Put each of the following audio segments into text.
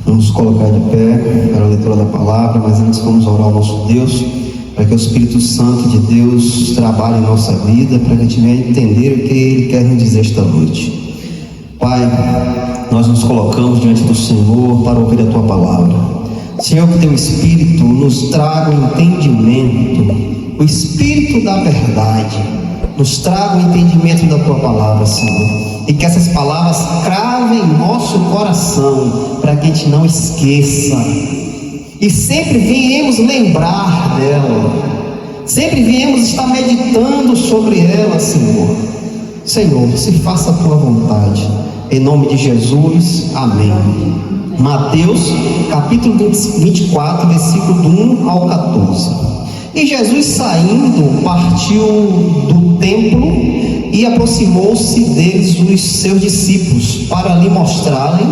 Vamos colocar de pé para a leitura da palavra, mas antes vamos orar ao nosso Deus, para que o Espírito Santo de Deus trabalhe em nossa vida, para que a gente venha entender o que Ele quer nos dizer esta noite. Pai, nós nos colocamos diante do Senhor para ouvir a Tua palavra. Senhor, que Teu Espírito nos traga o entendimento, o Espírito da verdade, nos traga o entendimento da Tua palavra, Senhor. E que essas palavras cravem em nosso coração, para que a gente não esqueça. E sempre viemos lembrar dela. Sempre viemos estar meditando sobre ela, Senhor. Senhor, se faça a Tua vontade. Em nome de Jesus, amém. Mateus, capítulo 24, versículo do 1 ao 14. E Jesus, saindo, partiu do templo e aproximou-se deles os seus discípulos, para lhe mostrarem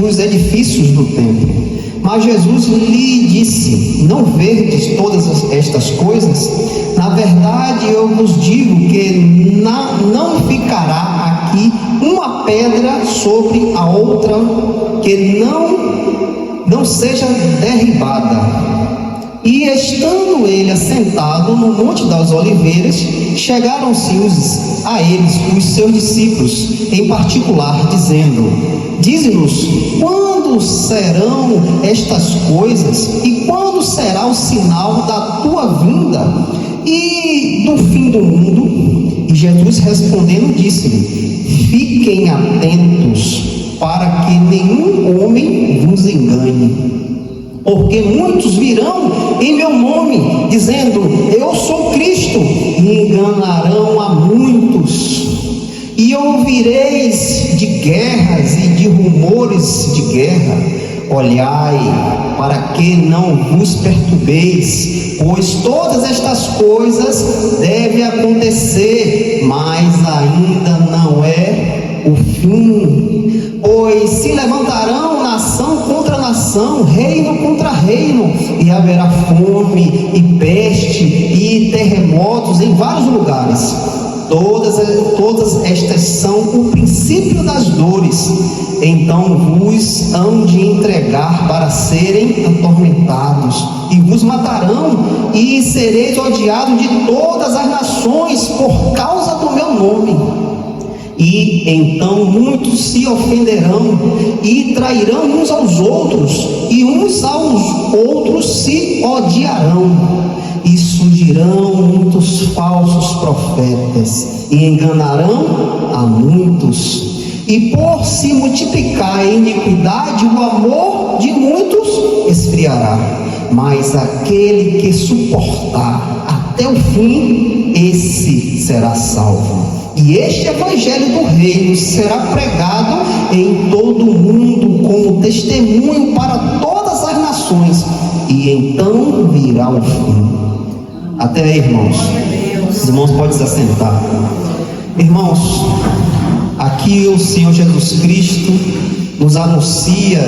os edifícios do templo. Mas Jesus lhe disse: não verdes todas estas coisas? Na verdade eu vos digo que não ficará aqui uma pedra sobre a outra que não seja derribada. E estando ele assentado no Monte das Oliveiras, chegaram-se a eles os seus discípulos, em particular, dizendo: dize-nos, quando serão estas coisas, e quando será o sinal da tua vinda e do fim do mundo? E Jesus respondendo disse-lhe: fiquem atentos, para que nenhum homem vos engane. Porque muitos virão em meu nome, dizendo: eu sou Cristo, e enganarão a muitos. E ouvireis de guerras e de rumores de guerra. Olhai, para que não vos perturbeis, pois todas estas coisas devem acontecer, mas ainda não é o fim. Pois se levantarão nação contra nação, reino contra reino, e haverá fome e peste e terremotos em vários lugares. Todas estas são o princípio das dores. Então vos hão de entregar para serem atormentados, e vos matarão, e sereis odiados de todas as nações por causa do meu nome. E então muitos se ofenderão e trairão uns aos outros, e uns aos outros se odiarão. E surgirão muitos falsos profetas e enganarão a muitos. E por se multiplicar a iniquidade, o amor de muitos esfriará. Mas aquele que suportar até o fim, esse será salvo. E este evangelho do reino será pregado em todo o mundo como testemunho para todas as nações, e então virá o fim. Até aí, irmãos. Os irmãos podem se assentar. Irmãos, aqui o Senhor Jesus Cristo nos anuncia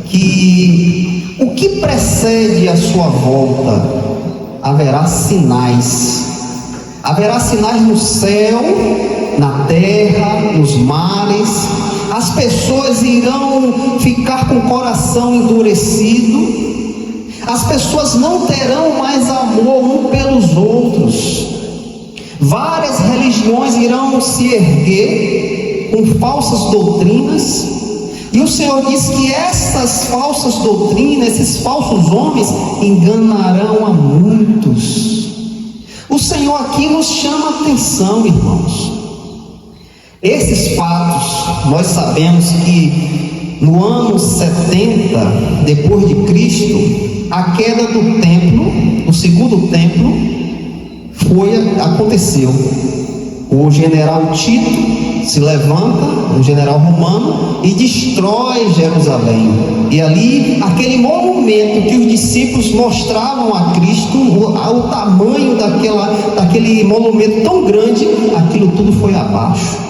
que o que precede a sua volta, haverá sinais. Haverá sinais no céu, na terra, nos mares. As pessoas irão ficar com o coração endurecido. As pessoas não terão mais amor um pelos outros. Várias religiões irão se erguer com falsas doutrinas. E o Senhor diz que essas falsas doutrinas, esses falsos homens, enganarão a muitos. O Senhor aqui nos chama a atenção, irmãos. Esses fatos, nós sabemos que no ano 70 depois de Cristo, a queda do templo, o segundo templo, aconteceu. O general Tito se levanta, o general romano, e destrói Jerusalém. E ali, aquele monumento que os discípulos mostravam a Cristo, o tamanho daquele monumento tão grande, aquilo tudo foi abaixo.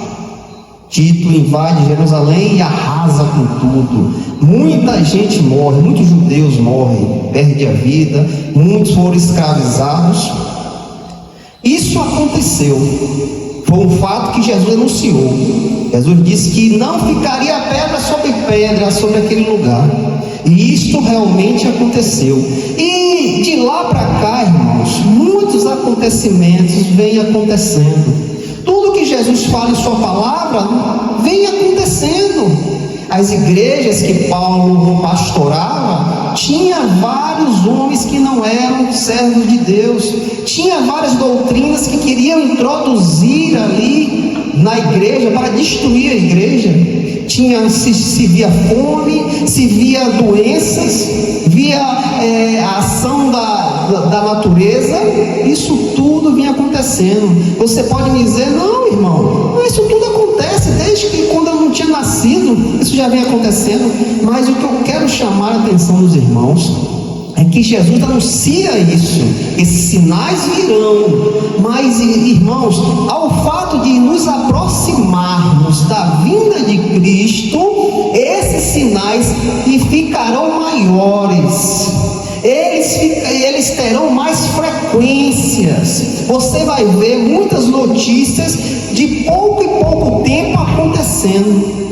Tito invade Jerusalém e arrasa com tudo. Muita gente morre, muitos judeus morrem, perdem a vida, muitos foram escravizados. Isso aconteceu. Foi um fato que Jesus anunciou. Jesus disse que não ficaria pedra sobre pedra sobre aquele lugar, e isto realmente aconteceu. E de lá para cá, irmãos, muitos acontecimentos vêm acontecendo. Tudo que Jesus fala em sua palavra vem acontecendo. As igrejas que Paulo pastorava tinha vários homens que não eram servos de Deus, tinha várias doutrinas que queriam introduzir ali na igreja para destruir a igreja. Se via fome, se via doenças, via a ação da natureza. Isso tudo vinha acontecendo. Você pode me dizer: não, irmão, isso tudo acontece desde que quando eu não tinha nascido, isso já vem acontecendo. Mas o que eu quero chamar a atenção dos irmãos é que Jesus anuncia isso, esses sinais virão. Mas, irmãos, ao fato de nos aproximarmos da vinda de Cristo, esses sinais ficarão maiores, eles terão mais frequências. Você vai ver muitas notícias de pouco em pouco tempo acontecendo.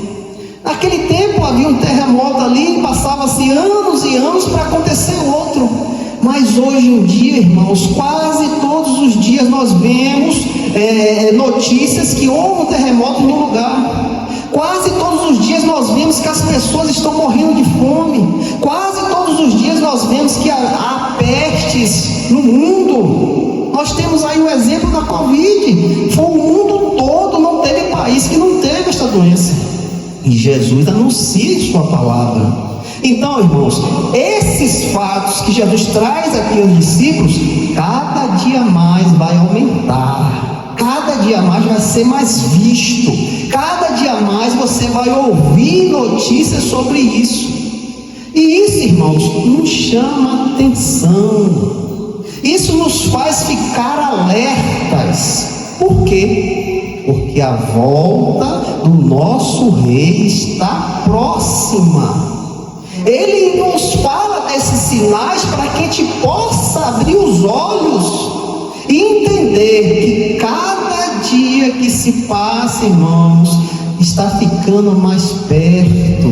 Naquele tempo havia um terremoto ali, passava-se anos e anos para acontecer outro. Mas hoje em dia, irmãos, quase todos os dias nós vemos notícias que houve um terremoto em um lugar. Quase todos os dias nós vemos que as pessoas estão morrendo de fome. Quase todos os dias nós vemos que há pestes no mundo. Nós temos aí o exemplo da Covid. Foi o mundo todo, não teve país que não teve esta doença. E Jesus anuncia em sua palavra. Então, irmãos, esses fatos que Jesus traz aqui aos discípulos, cada dia mais vai aumentar, cada dia mais vai ser mais visto, cada dia mais você vai ouvir notícias sobre isso. E isso, irmãos, nos chama atenção, isso nos faz ficar alertas. Por quê? Porque a volta do nosso Rei está próxima. Ele nos fala desses sinais para que a gente possa abrir os olhos e entender que cada dia que se passa, irmãos, está ficando mais perto.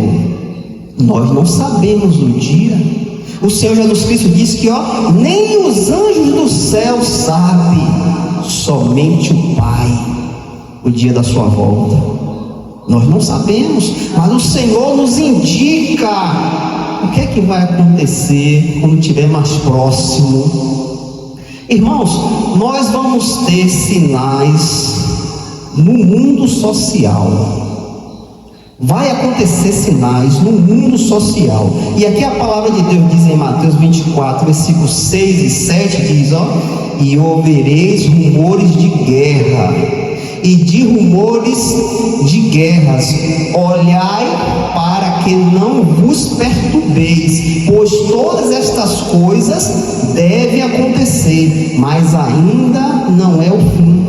Nós não sabemos o dia. O Senhor Jesus Cristo disse que nem os anjos do céu sabem, somente o Pai, o dia da sua volta. Nós não sabemos, mas o Senhor nos indica o que é que vai acontecer quando estiver mais próximo. Irmãos, nós vamos ter sinais no mundo social. Vai acontecer sinais no mundo social. E aqui a palavra de Deus diz em Mateus 24, versículos 6 e 7, diz: e ouvireis rumores de guerra e de rumores de guerras. Olhai para que não vos perturbeis, pois todas estas coisas devem acontecer, mas ainda não é o fim.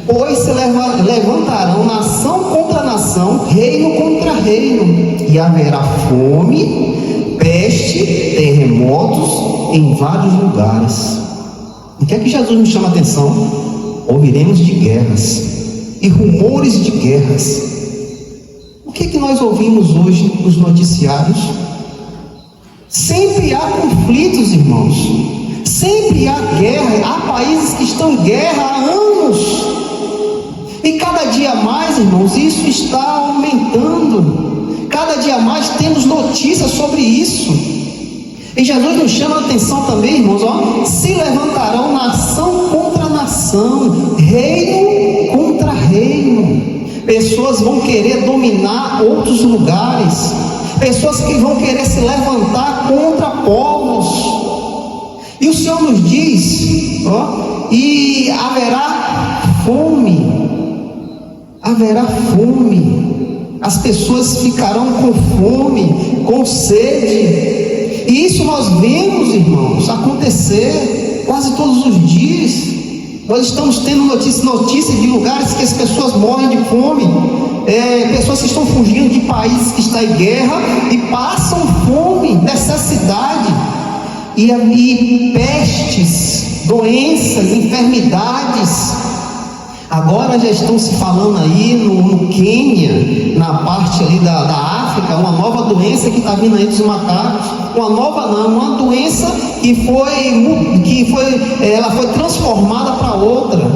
Pois se levantarão nação contra nação, reino contra reino, e haverá fome, peste, terremotos em vários lugares. O que é que Jesus nos chama a atenção? Ouviremos de guerras e rumores de guerras. O que é que nós ouvimos hoje nos noticiários? Sempre há conflitos, irmãos. Sempre há guerra. Há países que estão em guerra há anos. E cada dia mais, irmãos, isso está aumentando. Cada dia mais temos notícias sobre isso. E Jesus nos chama a atenção também, irmãos, se levantarão nação contra nação, reino contra reino. Pessoas vão querer dominar outros lugares, pessoas que vão querer se levantar contra povos. E o Senhor nos diz, e haverá fome. Haverá fome, as pessoas ficarão com fome, com sede, e isso nós vemos, irmãos, acontecer quase todos os dias. Nós estamos tendo notícias de lugares que as pessoas morrem de fome, pessoas que estão fugindo de países que estão em guerra e passam fome, necessidade, e pestes, doenças, enfermidades. Agora já estão se falando aí no Quênia, na parte ali da África, uma nova doença que está vindo aí dos macacos. Uma doença ela foi transformada para outra.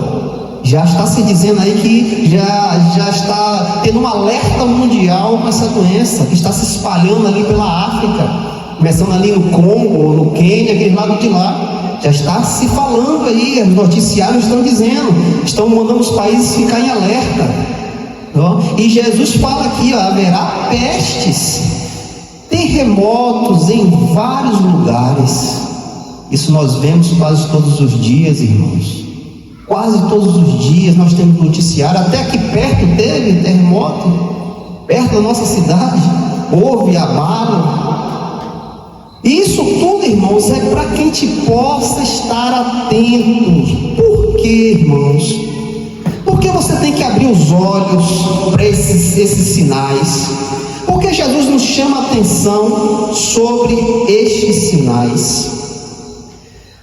Já está se dizendo aí que já está tendo um alerta mundial com essa doença, que está se espalhando ali pela África, começando ali no Congo, no Quênia, aquele lado de lá. Já está se falando aí, os noticiários estão dizendo, estão mandando os países ficar em alerta. E Jesus fala aqui, haverá pestes, terremotos em vários lugares. Isso nós vemos quase todos os dias, irmãos. Quase todos os dias nós temos noticiário. Até aqui perto teve terremoto, perto da nossa cidade, houve abalo. Isso tudo, irmãos, é para que a gente possa estar atentos. Por quê, irmãos? Porque você tem que abrir os olhos para esses sinais. Porque Jesus nos chama a atenção sobre estes sinais.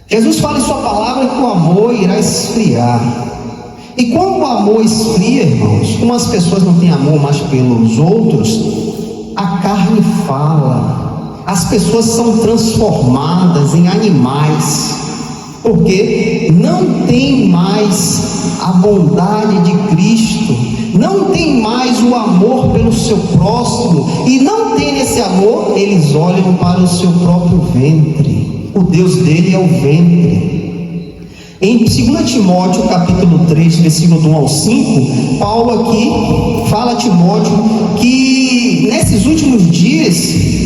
Jesus fala em sua palavra que o amor irá esfriar. E quando o amor esfria, irmãos, como as pessoas não têm amor mais pelos outros, a carne fala. As pessoas são transformadas em animais, porque não tem mais a bondade de Cristo, não tem mais o amor pelo seu próximo, e não tem esse amor, eles olham para o seu próprio ventre. O Deus dele é o ventre. Em 2 Timóteo capítulo 3, versículo 1 ao 5, Paulo aqui fala a Timóteo que nesses últimos dias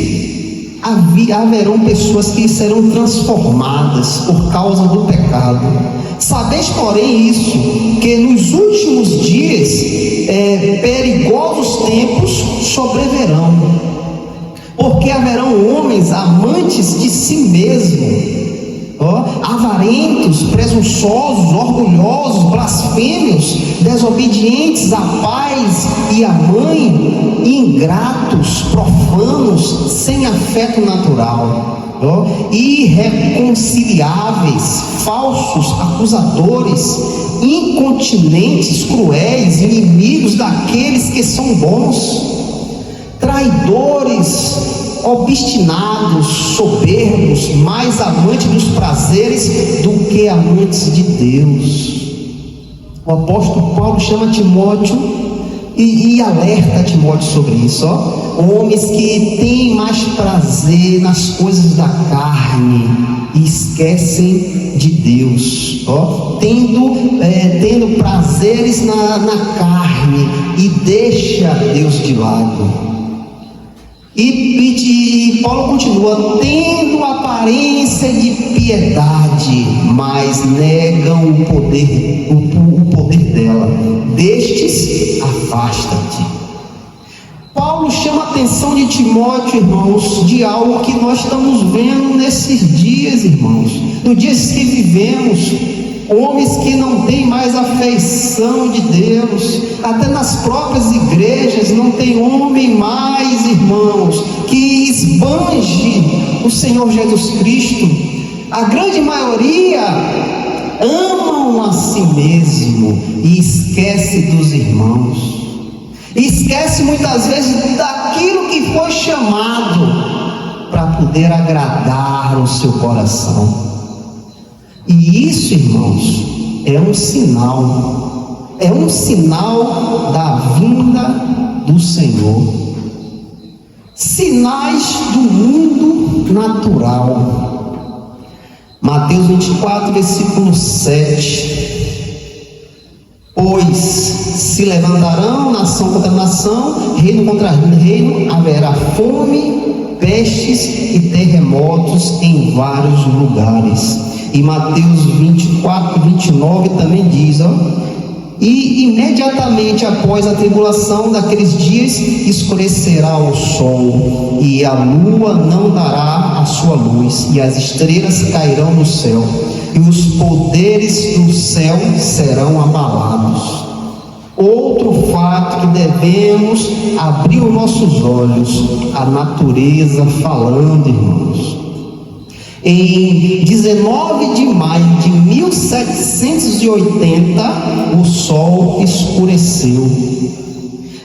haverão pessoas que serão transformadas por causa do pecado. Sabeis, porém, isso, que nos últimos dias perigosos tempos sobreverão, porque haverão homens amantes de si mesmos, avarentos, presunçosos, orgulhosos, blasfêmios, desobedientes a pais e a mãe, ingratos, profanos, sem afeto natural, irreconciliáveis, falsos, acusadores, incontinentes, cruéis, inimigos daqueles que são bons, traidores, obstinados, soberbos, mais amantes dos prazeres do que amantes de Deus. O apóstolo Paulo chama Timóteo e alerta Timóteo sobre isso, homens que têm mais prazer nas coisas da carne e esquecem de Deus, tendo prazeres na carne e deixa Deus de lado. E Paulo continua, tendo aparência de piedade, mas negam o poder dela. Destes, afasta-te. Paulo chama a atenção de Timóteo, irmãos, de algo que nós estamos vendo nesses dias, irmãos, nos dias que vivemos. Homens que não têm mais afeição de Deus, até nas próprias igrejas não tem homem mais, irmãos, que esbanje o Senhor Jesus Cristo. A grande maioria amam a si mesmo e esquece dos irmãos, esquece muitas vezes daquilo que foi chamado para poder agradar o seu coração. E isso, irmãos, é um sinal da vinda do Senhor. Sinais do mundo natural. Mateus 24, versículo 7. Pois se levantarão nação contra nação, reino contra reino, haverá fome, pestes e terremotos em vários lugares. E Mateus 24, 29 também diz, e imediatamente após a tribulação daqueles dias, escurecerá o sol, e a lua não dará a sua luz, e as estrelas cairão do céu, e os poderes do céu serão abalados. Outro fato que devemos abrir os nossos olhos, a natureza falando, irmãos. Em 19 de maio de 1780, o sol escureceu.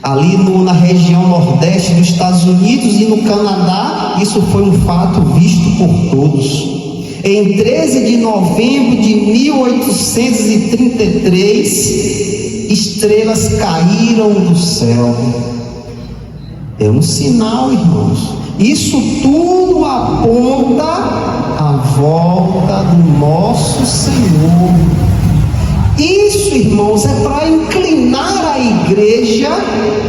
Ali na região nordeste dos Estados Unidos e no Canadá, isso foi um fato visto por todos. Em 13 de novembro de 1833, estrelas caíram do céu. É um sinal, irmãos. Isso tudo aponta a volta do nosso Senhor. Isso, irmãos, é para inclinar a igreja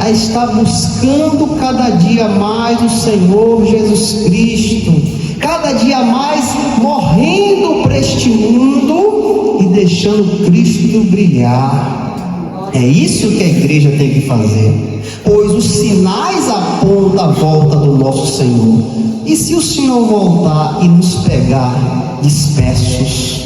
a estar buscando cada dia mais o Senhor Jesus Cristo, cada dia mais morrendo para este mundo e deixando Cristo brilhar. É isso que a igreja tem que fazer, pois os sinais apontam a volta do nosso Senhor. E se o Senhor voltar e nos pegar dispersos?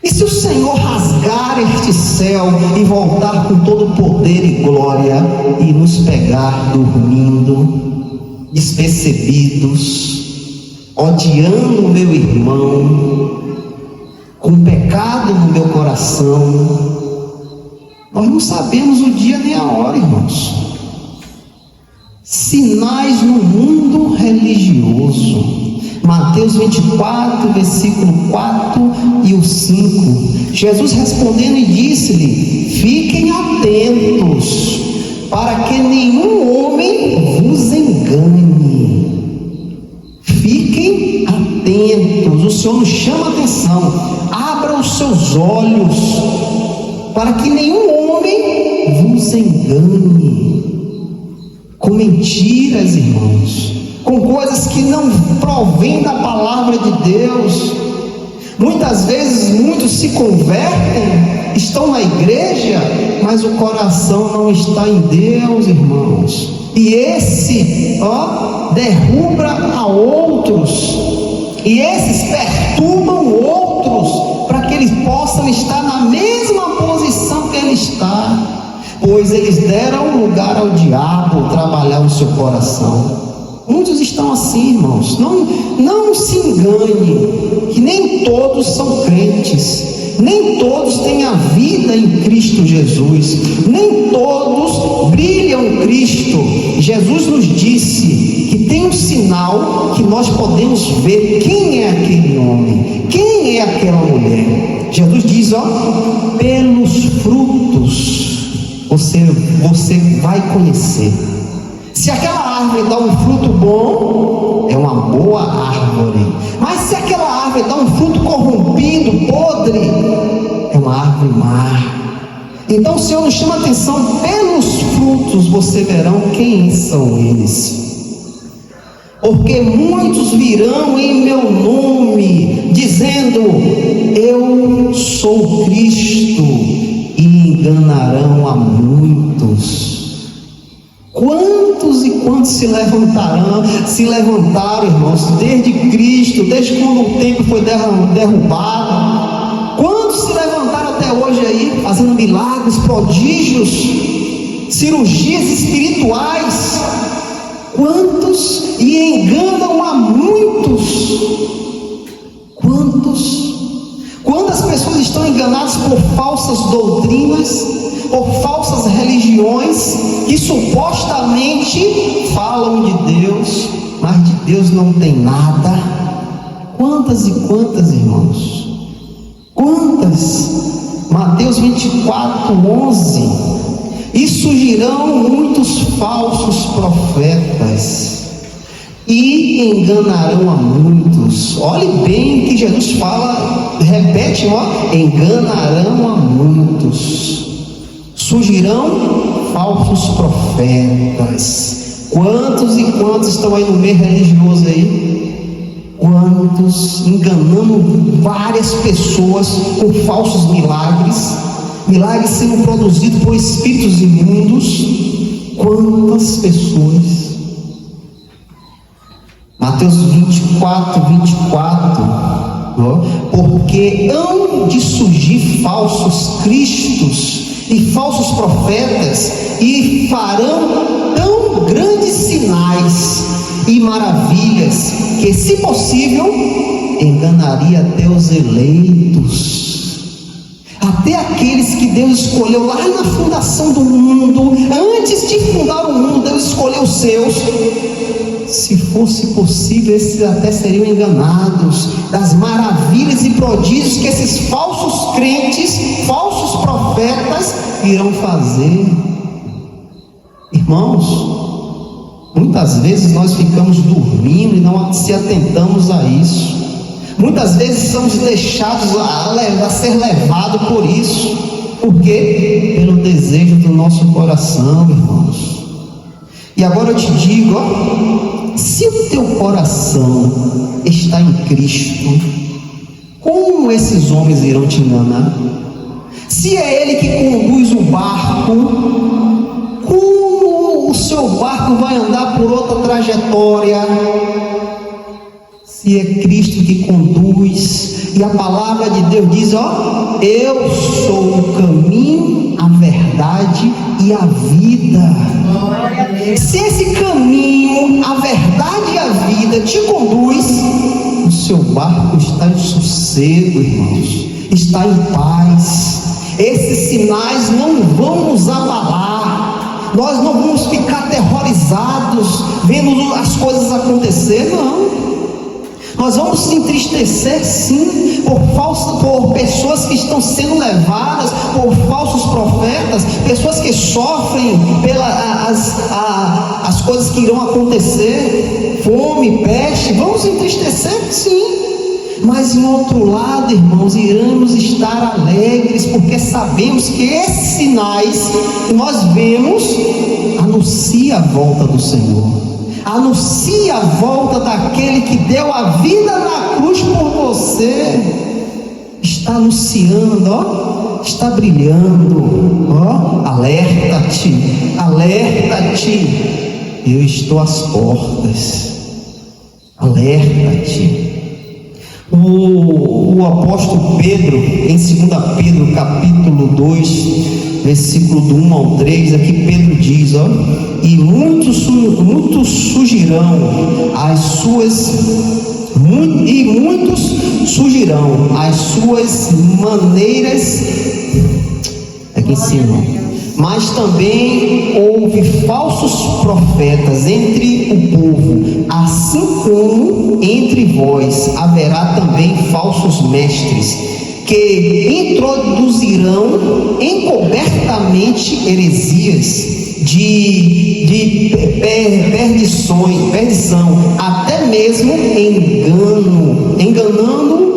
E se o Senhor rasgar este céu e voltar com todo o poder e glória e nos pegar dormindo, despercebidos, odiando o meu irmão, com pecado no meu coração? Nós não sabemos o dia nem a hora, irmãos. Sinais no mundo religioso. Mateus 24, versículo 4 e o 5. Jesus respondendo e disse-lhe: fiquem atentos, para que nenhum homem vos engane. Fiquem atentos. O Senhor nos chama a atenção. Abra os seus olhos, para que nenhum homem vos engane com mentiras, irmãos, com coisas que não provêm da palavra de Deus. Muitas vezes muitos se convertem, estão na igreja, mas o coração não está em Deus, irmãos, e esse derruba a outros, e esses perturbam outros, para que eles possam estar na mesma posição que ele está, pois eles deram lugar ao diabo trabalhar no seu coração. Muitos estão assim, irmãos. Não se engane, que nem todos são crentes, nem todos têm a vida em Cristo Jesus, nem todos brilham em Cristo. Jesus nos disse que tem um sinal que nós podemos ver quem é aquele homem, quem é aquela mulher. Jesus diz, pelos frutos você vai conhecer. Se aquela árvore dá um fruto bom, é uma boa árvore. Mas se aquela árvore dá um fruto corrompido, podre, é uma árvore má. Então o Senhor nos chama a atenção: pelos frutos você verão quem são eles. Porque muitos virão em meu nome, dizendo: eu sou Cristo, e enganarão a muitos. Quantos e quantos se levantaram, irmãos, desde Cristo, desde quando o templo foi derrubado? Quantos se levantaram até hoje aí, fazendo milagres, prodígios, cirurgias espirituais? Quantos? E enganam a muitos. Quantos? Quantas pessoas estão enganadas por falsas doutrinas, por falsas religiões, que supostamente falam de Deus, mas de Deus não tem nada? Quantas e quantas, irmãos? Quantas? Mateus 24, 11. E surgirão muitos falsos profetas e enganarão a muitos. Olhe bem que Jesus fala, repete, enganarão a muitos. Surgirão falsos profetas. Quantos e quantos estão aí no meio religioso aí? Quantos enganando várias pessoas com falsos milagres, milagres sendo produzidos por espíritos imundos? Quantas pessoas? Mateus 24, 24, porque hão de surgir falsos cristos e falsos profetas, e farão tão grandes sinais e maravilhas, que, se possível, enganaria até os eleitos, até aqueles que Deus escolheu lá na fundação do mundo. Antes de fundar o mundo, Deus escolheu os seus. Se fosse possível, esses até seriam enganados das maravilhas e prodígios que esses falsos crentes, falsos profetas irão fazer. Irmãos, muitas vezes nós ficamos dormindo e não se atentamos a isso. Muitas vezes somos deixados a ser levados por isso. Por quê? Pelo desejo do nosso coração, irmãos. E agora eu te digo, se o teu coração está em Cristo, como esses homens irão te enganar? Se é Ele que conduz o barco, como o seu barco vai andar por outra trajetória? Se é Cristo que conduz, e a palavra de Deus diz, eu sou o caminho, a verdade e a vida. Se esse caminho, a verdade e a vida te conduz, o seu barco está em sossego, irmãos, está em paz. Esses sinais não vão nos abalar, nós não vamos ficar aterrorizados vendo as coisas acontecer, não. Nós vamos se entristecer, sim, por pessoas que estão sendo levadas, por falsos profetas, pessoas que sofrem pelas as coisas que irão acontecer, fome, peste. Vamos se entristecer, sim. Mas em outro lado, irmãos, iremos estar alegres, porque sabemos que esses sinais que nós vemos anuncia a volta do Senhor. Anuncia a volta daquele que deu a vida na cruz por você. Está anunciando, está brilhando, alerta-te, alerta-te, eu estou às portas, alerta-te. O apóstolo Pedro, em 2 Pedro capítulo 2, versículo do 1 ao 3, aqui Pedro diz, e muitos surgirão as suas maneiras, aqui em cima, mas também houve falsos profetas entre o povo, assim como entre vós haverá também falsos mestres, que introduzirão encobertamente heresias de perdição, até mesmo enganando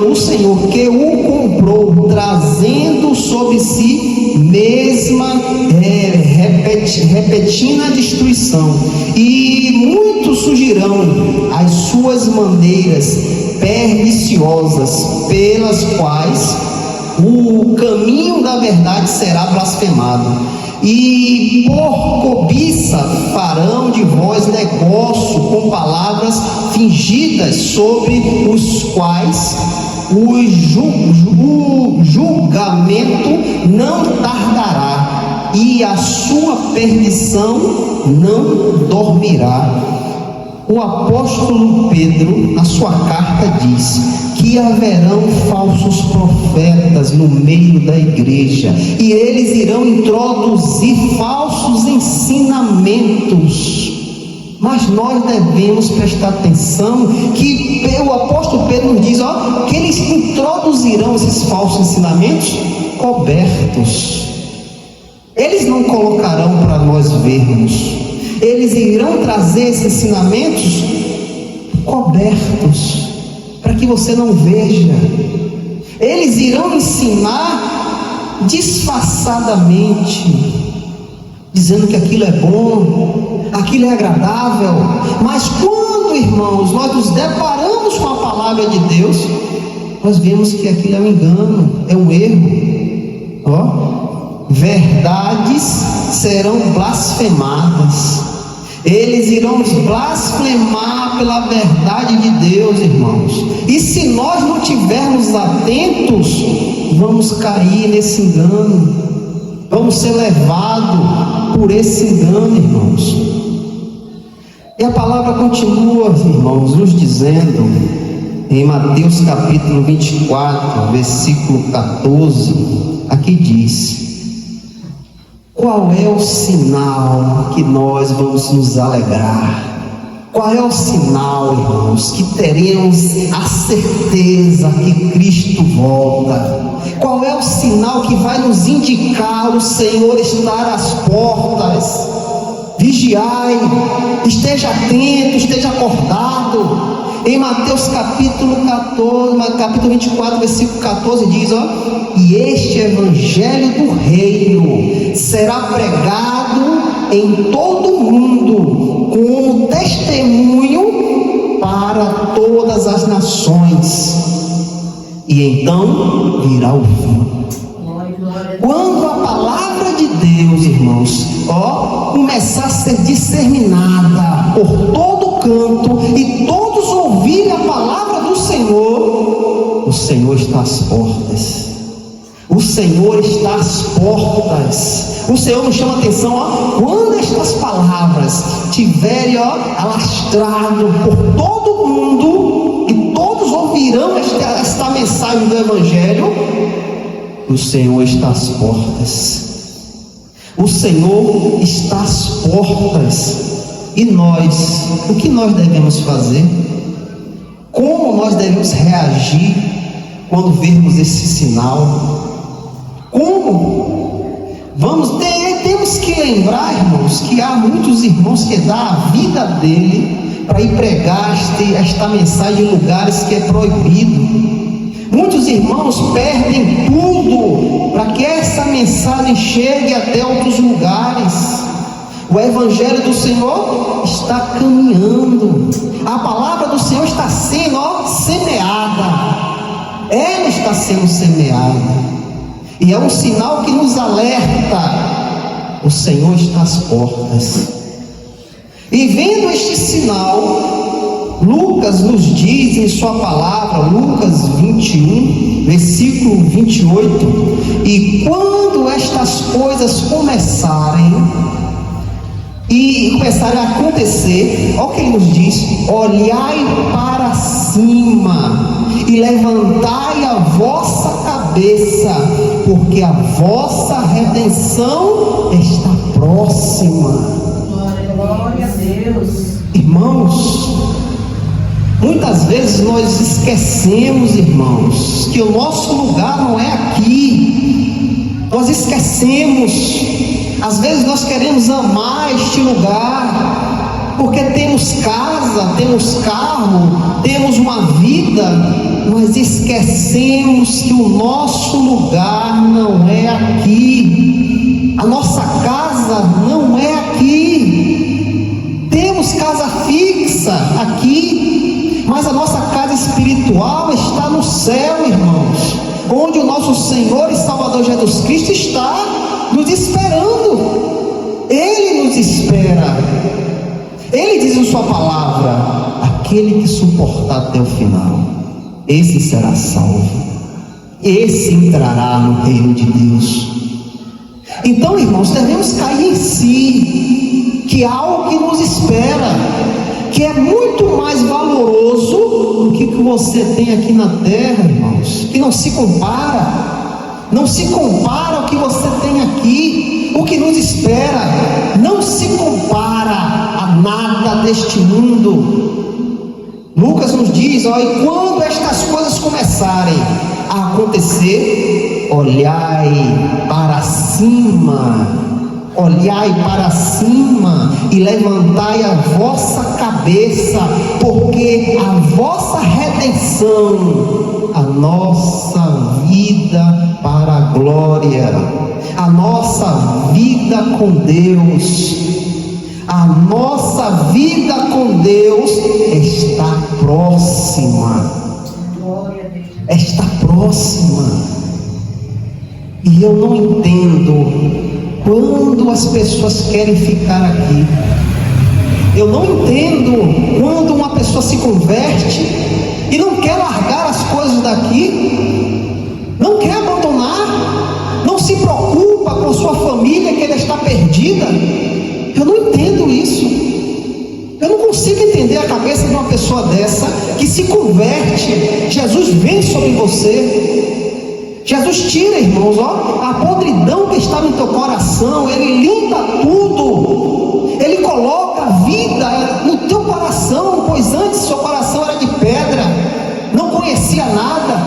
o Senhor que o comprou, trazendo sobre si mesma repentina destruição. E muitos surgirão as suas maneiras perniciosas, pelas quais o caminho da verdade será blasfemado. E por cobiça farão de vós negócio com palavras fingidas, sobre os quais o julgamento não tardará, e a sua perdição não dormirá. O apóstolo Pedro, na sua carta, diz que haverão falsos profetas no meio da igreja, e eles irão introduzir falsos ensinamentos. Mas nós devemos prestar atenção que o apóstolo Pedro nos diz que eles introduzirão esses falsos ensinamentos cobertos. Eles não colocarão para nós vermos. Eles irão trazer esses ensinamentos cobertos, para que você não veja. Eles irão ensinar disfarçadamente, dizendo que aquilo é bom, aquilo é agradável. Mas quando, irmãos, nós nos deparamos com a palavra de Deus, nós vemos que aquilo é um engano, é um erro. Verdades serão blasfemadas. Eles irão blasfemar pela verdade de Deus, irmãos. E se nós não estivermos atentos, vamos cair nesse engano, vamos ser levados por esse engano, irmãos. E a palavra continua, irmãos, nos dizendo, em Mateus capítulo 24, versículo 14, aqui diz: qual é o sinal que nós vamos nos alegrar? Qual é o sinal, irmãos, que teremos a certeza que Cristo volta? Qual é o sinal que vai nos indicar o Senhor estar às portas? Vigiai, esteja atento, esteja acordado. Em Mateus capítulo 24, versículo 14 diz, e este evangelho do reino será pregado em todo o mundo como testemunho para todas as nações, e então virá o fim. Quando a palavra de Deus, irmãos, começar a ser disseminada por todo canto e todos ouvirem a palavra do Senhor, o Senhor está às portas. O Senhor está às portas. O Senhor nos chama a atenção, quando estas palavras tiverem alastrado por todo mundo e todos ouvirão esta mensagem do Evangelho, o Senhor está às portas. O Senhor está às portas. E nós, o que nós devemos fazer? Como nós devemos reagir quando vermos esse sinal? Como? Temos que lembrar, irmãos, que há muitos irmãos que dão a vida dele para ir pregar esta mensagem em lugares que é proibido. Muitos irmãos perdem tudo para que essa mensagem chegue até outros lugares. O Evangelho do Senhor está caminhando. A palavra do Senhor está sendo semeada. Ela está sendo semeada. E é um sinal que nos alerta. O Senhor está às portas. E vendo este sinal, Lucas nos diz em sua palavra, Lucas 21, versículo 28, e quando estas coisas começarem a acontecer, olha o que ele nos diz: olhai para cima e levantai a vossa cabeça, porque a vossa redenção está próxima. Glória a Deus. Irmãos, muitas vezes nós esquecemos, irmãos, que o nosso lugar não é aqui. Nós esquecemos. Às vezes nós queremos amar este lugar, porque temos casa, temos carro, temos uma vida, mas esquecemos que o nosso lugar não é aqui. A nossa casa não é aqui. Temos casa fixa aqui, mas a nossa casa espiritual está no céu, irmãos, onde o nosso Senhor e Salvador Jesus Cristo está nos esperando. Ele nos espera. Ele diz em sua palavra: aquele que suportar até o final, esse será salvo, esse entrará no reino de Deus. Então, irmãos, devemos cair em si, que há algo que nos espera, que é muito mais valoroso do que você tem aqui na terra, irmãos, que não se compara. Não se compara ao que você tem aqui. O que nos espera não se compara a nada deste mundo. Lucas nos diz, e quando estas coisas começarem a acontecer, olhai para cima. Olhai para cima e levantai a vossa cabeça, porque a vossa redenção, a nossa vida para a glória, a nossa vida com Deus, a nossa vida com Deus está próxima. Está próxima. E eu não entendo quando as pessoas querem ficar aqui. Eu não entendo quando uma pessoa se converte e não quer largar as coisas daqui, não quer abandonar, não se preocupa com sua família, que ela está perdida. Eu não entendo isso. Eu não consigo entender a cabeça de uma pessoa dessa, que se converte, Jesus vem sobre você, Jesus tira, irmãos, a podridão que estava em teu coração, Ele limpa tudo, Ele coloca vida no teu coração, pois antes seu coração era de pedra, não conhecia nada,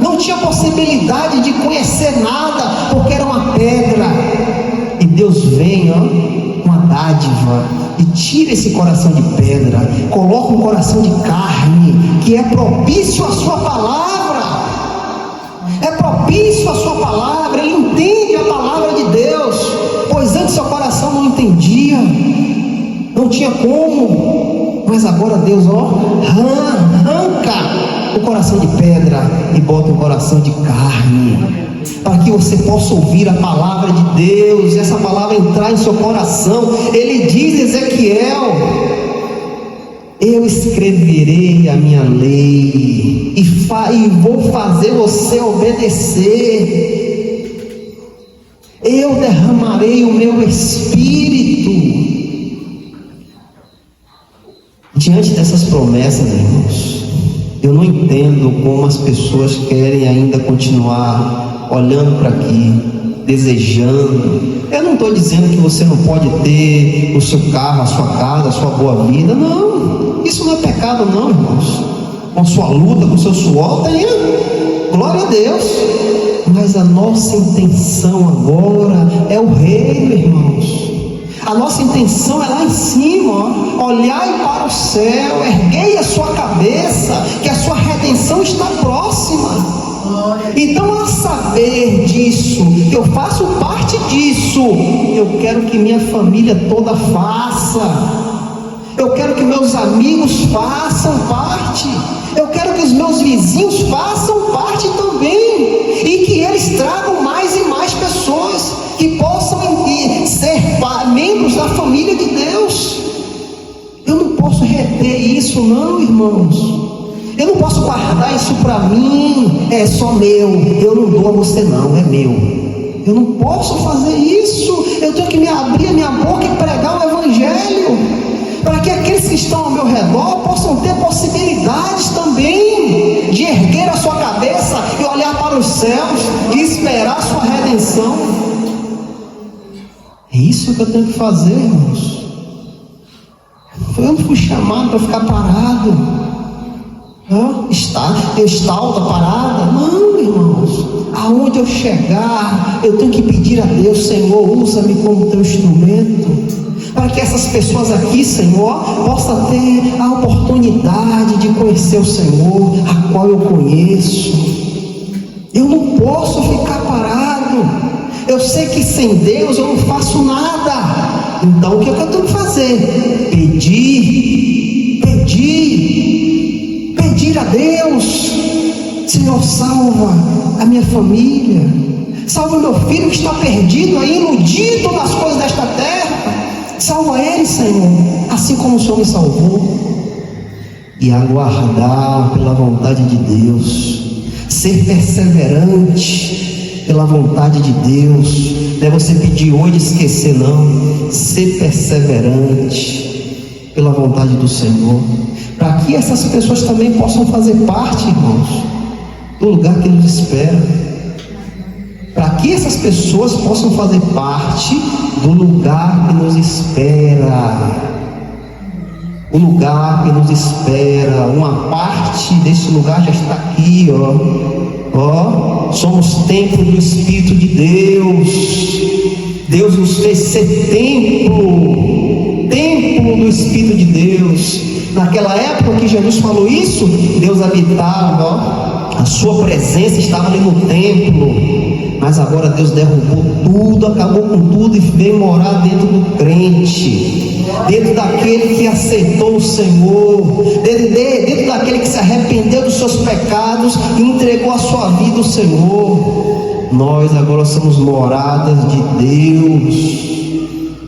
não tinha possibilidade de conhecer nada, porque era uma pedra, e Deus vem, com a dádiva, e tira esse coração de pedra, coloca um coração de carne, que é propício à sua palavra, é propício à sua palavra, ele entende a palavra de Deus, pois antes seu coração não entendia, não tinha como, mas agora Deus, arranca o coração de pedra e bota um coração de carne, para que você possa ouvir a palavra de Deus, e essa palavra entrar em seu coração. Ele diz, Ezequiel: eu escreverei a minha lei e vou fazer você obedecer, eu derramarei o meu espírito. Diante dessas promessas, irmãos, eu não entendo como as pessoas querem ainda continuar olhando para aqui, desejando. Eu não estou dizendo que você não pode ter o seu carro, a sua casa, a sua boa vida, não, isso não é pecado não, irmãos, com a sua luta, com o seu suor, tenha, glória a Deus, mas a nossa intenção agora é o reino, irmãos. A nossa intenção é lá em cima, olhai para o céu, erguei a sua cabeça, que a sua redenção está próxima. Então, ao saber disso, que eu faço parte disso, eu quero que minha família toda faça, eu quero que meus amigos façam parte, eu quero que os meus vizinhos façam parte também, e que eles tragam mais e mais pessoas que possam ser membros da família de Deus. Eu não posso reter isso não, irmãos. Eu não posso guardar isso para mim, é só meu, eu não dou a você não, é meu. Eu não posso fazer isso, eu tenho que abrir a minha boca e pregar o Evangelho, para que aqueles que estão ao meu redor possam ter possibilidades também, de erguer a sua cabeça e olhar para os céus, e esperar a sua redenção. É isso que eu tenho que fazer, irmãos. Eu não fui chamado para ficar parado. Estalta parada, não, irmãos. Aonde eu chegar, eu tenho que pedir a Deus: Senhor, usa-me como teu instrumento, para que essas pessoas aqui, Senhor, possam ter a oportunidade de conhecer o Senhor, a qual eu conheço. Eu não posso ficar parado. Eu sei que sem Deus eu não faço nada. Então o que é que eu tenho que fazer? Pedir a Deus: Senhor, salva a minha família, salva o meu filho que está perdido aí, iludido nas coisas desta terra, salva ele, Senhor, assim como o Senhor me salvou. E aguardar pela vontade de Deus, ser perseverante pela vontade de Deus. Não é você pedir hoje e esquecer, não. Ser perseverante pela vontade do Senhor, para que essas pessoas também possam fazer parte, irmãos, do lugar que nos espera, para que essas pessoas possam fazer parte do lugar que nos espera. O lugar que nos espera, uma parte desse lugar já está aqui, somos templo do Espírito de Deus. Deus nos fez ser templo do Espírito de Deus. Naquela época que Jesus falou isso, Deus habitava, a sua presença estava ali no templo. Mas agora Deus derrubou tudo, acabou com tudo e veio morar dentro do crente, dentro daquele que aceitou o Senhor, dentro daquele que se arrependeu dos seus pecados e entregou a sua vida ao Senhor. Nós agora somos moradas de Deus.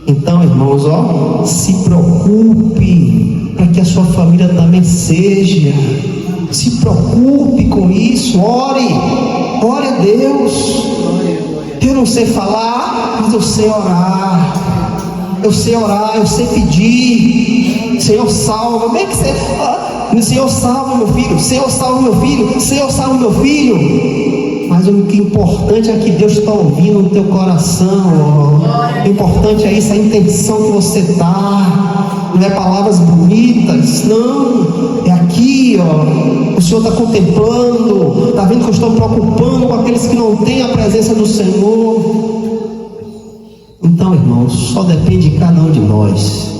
Então, irmãos, se preocupe para que a sua família também seja. Se preocupe com isso, ore a Deus. Eu não sei falar, mas eu sei orar, eu sei pedir, Senhor, salva. Como é que você... Senhor, salva meu filho. Senhor, salva meu filho. Senhor, salva meu filho. Mas o que é importante é que Deus está ouvindo no teu coração. Ó. O importante é isso, a intenção que você está. Não é palavras bonitas, não. É aqui, ó. O Senhor está contemplando. Está vendo que eu estou me preocupando com aqueles que não têm a presença do Senhor. Então, irmãos, só depende de cada um de nós.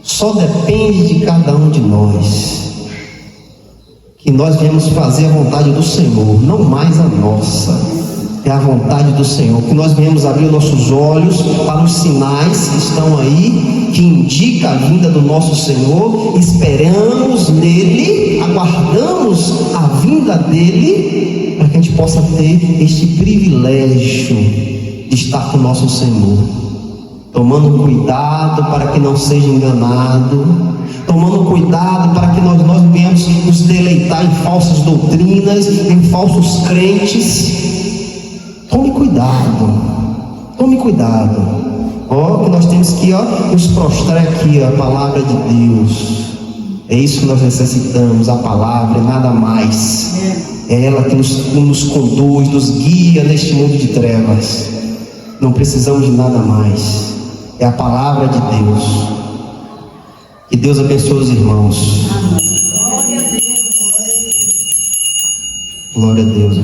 Só depende de cada um de nós. Que nós viemos fazer a vontade do Senhor, não mais a nossa. É a vontade do Senhor. Que nós viemos abrir nossos olhos para os sinais que estão aí, que indica a vinda do nosso Senhor. Esperamos nele, aguardamos a vinda dele, para que a gente possa ter este privilégio de estar com o nosso Senhor, tomando cuidado para que não seja enganado, tomando cuidado para que nós venhamos nos deleitar em falsas doutrinas, em falsos crentes. Tome cuidado. Ó, que nós temos que nos prostrar aqui, a palavra de Deus. É isso que nós necessitamos, a palavra, nada mais. É ela que nos conduz, nos guia neste mundo de trevas. Não precisamos de nada mais. É a palavra de Deus. Que Deus abençoe os irmãos. Glória a Deus.